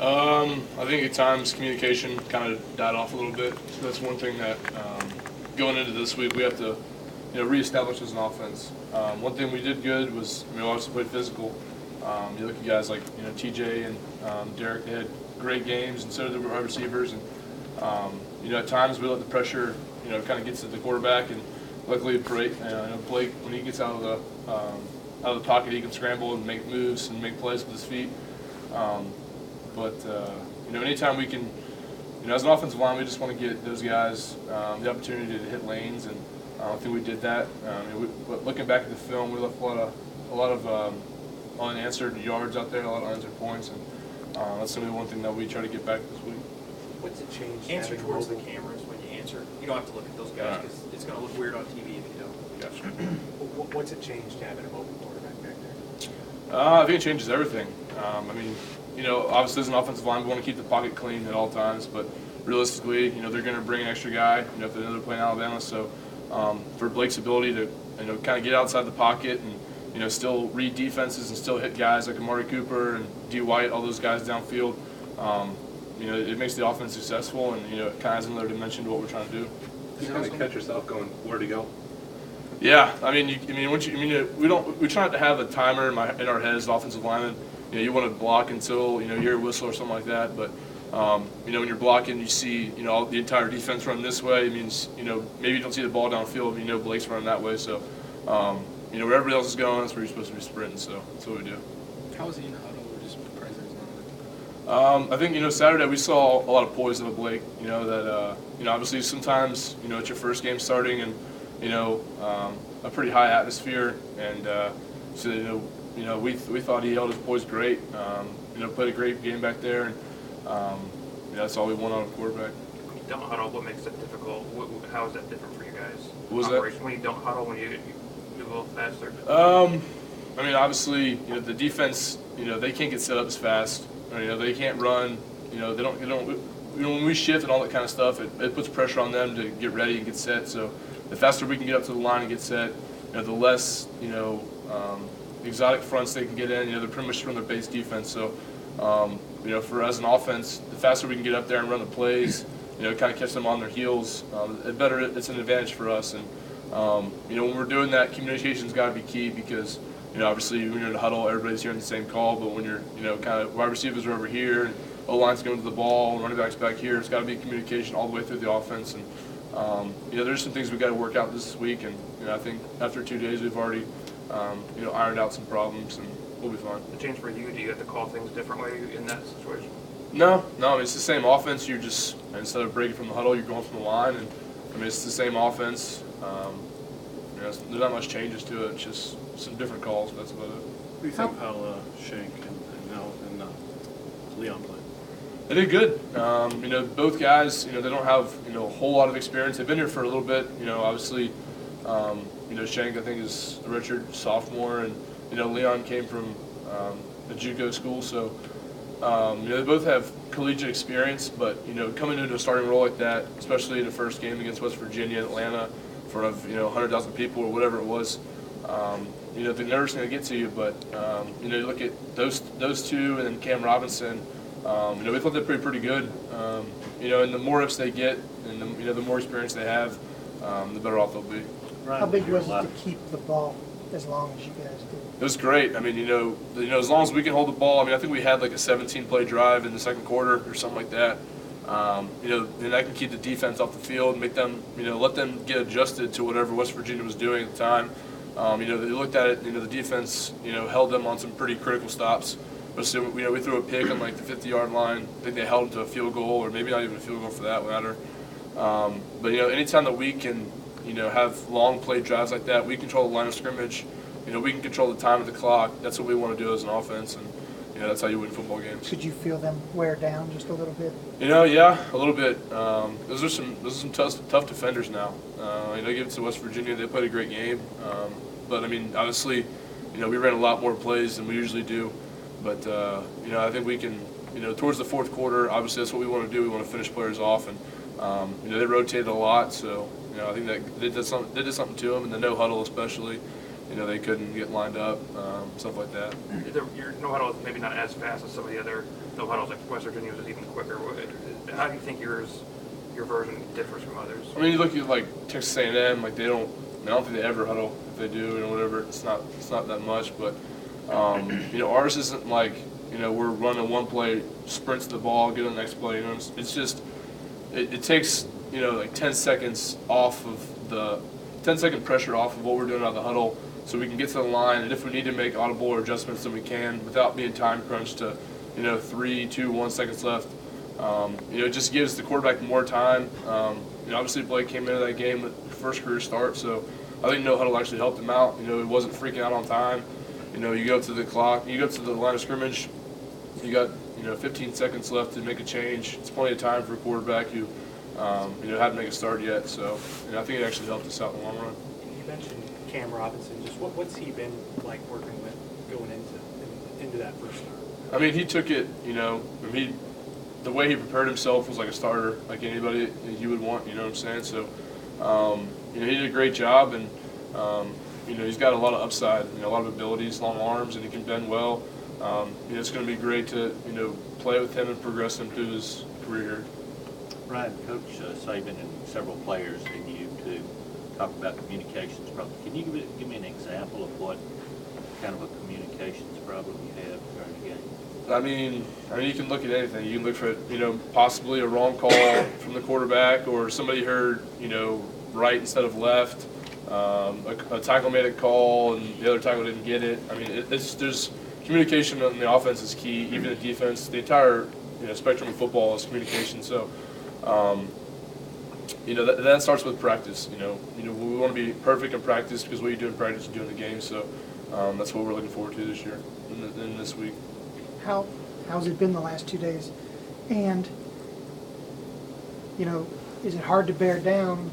I think at times communication kind of died off a little bit. So that's one thing that going into this week we have to reestablish as an offense. One thing we did good was we obviously played physical. You look at guys like TJ and Derek; they had great games, and so did the wide receivers. And at times we let the pressure kind of gets to the quarterback, and luckily Blake, when he gets out of the pocket, he can scramble and make moves and make plays with his feet. But anytime we can, as an offensive line, we just want to get those guys the opportunity to hit lanes, and I think we did that. But looking back at the film, we left a lot of unanswered yards out there, a lot of unanswered points, and that's certainly one thing that we try to get back this week. What's it changed? Answer towards the cameras when you answer. You don't have to look at those guys because it's going to look weird on TV if you don't. Gotcha. What's it changed having a mobile quarterback back there? I think it changes everything. Obviously as an offensive line, we want to keep the pocket clean at all times, but realistically, they're going to bring an extra guy, if they're playing Alabama. So for Blake's ability to, kind of get outside the pocket and, still read defenses and still hit guys like Amari Cooper and D. White, all those guys downfield, it makes the offense successful, and, it kind of adds another dimension to what we're trying to do. You kind of catch yourself going, where to go? Yeah, we try not to have a timer in our heads as offensive linemen. You want to block until you hear a whistle or something like that. But when you're blocking, you see the entire defense run this way. It means maybe you don't see the ball downfield. Blake's running that way. So where everybody else is going, that's where you're supposed to be sprinting. So that's what we do. How was he in the huddle or just presence? I think Saturday we saw a lot of poise of Blake. That obviously sometimes it's your first game starting and a pretty high atmosphere, and so we thought he held his poise great. Played a great game back there, and that's all we want on a quarterback. When you don't huddle, what makes it difficult? How is that different for you guys? What was that? When you don't huddle, when you move a little faster? Obviously, the defense, they can't get set up as fast. They can't run. They don't. When we shift and all that kind of stuff, it puts pressure on them to get ready and get set. So the faster we can get up to the line and get set, the less exotic fronts they can get in. They're pretty much run their base defense. So for as an offense, the faster we can get up there and run the plays, kind of catch them on their heels, it's an advantage for us. And when we're doing that, communication's got to be key because obviously when you're in the huddle, everybody's hearing the same call. But when you're kind of wide receivers are over here, and O-line's going to the ball, and running backs back here, it's got to be communication all the way through the offense. And there's some things we got to work out this week, and I think after 2 days we've already ironed out some problems, and we'll be fine. The change for you, do you have to call things differently in that situation? No, it's the same offense. You're just, instead of breaking from the huddle, you're going from the line, and it's the same offense. There's not much changes to it. It's just some different calls. But that's about it. What do you think how Shank and Leon played? They did good. Both guys, they don't have, a whole lot of experience. They've been here for a little bit. Obviously, Shank, I think, is a redshirt sophomore, and, Leon came from a JUCO school. So, they both have collegiate experience, but, coming into a starting role like that, especially in the first game against West Virginia in Atlanta in front of, 100,000 people or whatever it was, the nerves going to get to you. But, you look at those two and then Cam Robinson, we thought they played pretty good. And the more reps they get, and the more experience they have, the better off they'll be. How big was it to keep the ball as long as you guys did? It was great. As long as we can hold the ball. I think we had like a 17-play drive in the second quarter or something like that. And that can keep the defense off the field, make them, let them get adjusted to whatever West Virginia was doing at the time. They looked at it. The defense, held them on some pretty critical stops. But so, we threw a pick on like the 50-yard line. I think they held them to a field goal, or maybe not even a field goal for that matter. But anytime that we can, have long play drives like that, we control the line of scrimmage. We can control the time of the clock. That's what we want to do as an offense, and that's how you win football games. Could you feel them wear down just a little bit? Yeah, a little bit. Those are some tough defenders now. Give it to West Virginia. They played a great game, but obviously, we ran a lot more plays than we usually do. But I think we can, towards the fourth quarter, obviously that's what we want to do. We want to finish players off, and they rotated a lot. So I think that they did something to them, and the no huddle especially. they couldn't get lined up, stuff like that. Your no huddle is maybe not as fast as some of the other no huddles, like West Virginia's is even quicker. How do you think your version differs from others? I mean, you look at like Texas A&M, like I don't think they ever huddle. If they do, whatever, it's not that much. But ours isn't like we're running one play, sprint to the ball, get on the next play. It's just it takes like 10 seconds off of the 10-second pressure off of what we're doing out of the huddle, so we can get to the line. And if we need to make audible or adjustments, then we can without being time crunched to 3, 2, 1 seconds left. It just gives the quarterback more time. Obviously Blake came into that game with first career start, so I think no huddle actually helped him out. He wasn't freaking out on time. You go up to the clock, you go up to the line of scrimmage, you got 15 seconds left to make a change. It's plenty of time for a quarterback who hadn't made a start yet. So I think it actually helped us out in the long run. You mentioned Cam Robinson. Just what's he been like working with going into that first start? I mean, he took it. The way he prepared himself was like a starter, like anybody you would want. You know what I'm saying? So he did a great job, and he's got a lot of upside. A lot of abilities, long arms, and he can bend well. It's going to be great to play with him and progress him through his career here. Ryan, Coach Saban and several players and you to talk about communications problem. Can you give me an example of what kind of a communications problem you have during the game? I mean, you can look at anything. You can look for possibly a wrong call from the quarterback, or somebody heard right instead of left. A tackle made a call and the other tackle didn't get it. I mean, there's communication on the offense is key, even the defense. The entire spectrum of football is communication. So, that starts with practice. We want to be perfect in practice, because what you do in practice, you do in the game. So, that's what we're looking forward to this year and this week. How's it been the last 2 days? And, is it hard to bear down?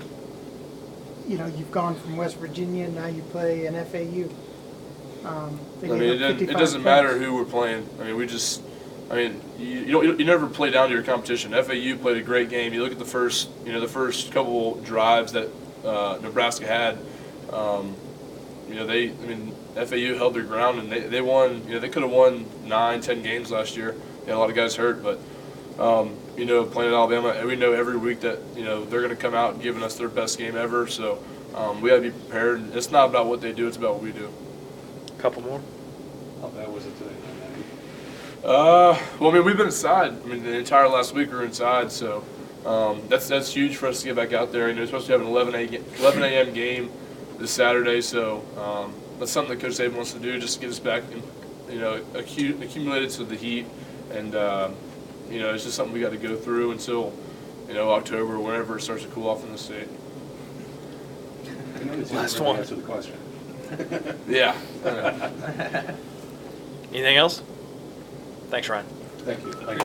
You've gone from West Virginia, now you play an FAU. It doesn't matter who we're playing. You never play down to your competition. FAU played a great game. You look at the first couple drives that Nebraska had. FAU held their ground, and they won. They could have won 9, 10 games last year. They had a lot of guys hurt, but playing at Alabama, we know every week that they're going to come out giving us their best game ever. So we got to be prepared. It's not about what they do; it's about what we do. Couple more. How bad was it today? We've been inside. The entire last week we were inside, so that's huge for us to get back out there. We're supposed to have an 11 a.m. game this Saturday, so that's something that Coach Saban wants to do, just to get us back, accumulated to the heat, and it's just something we got to go through until October, or whenever it starts to cool off in the state. Last one. Answer the question. Yeah. Anything else? Thanks, Ryan. Thank you.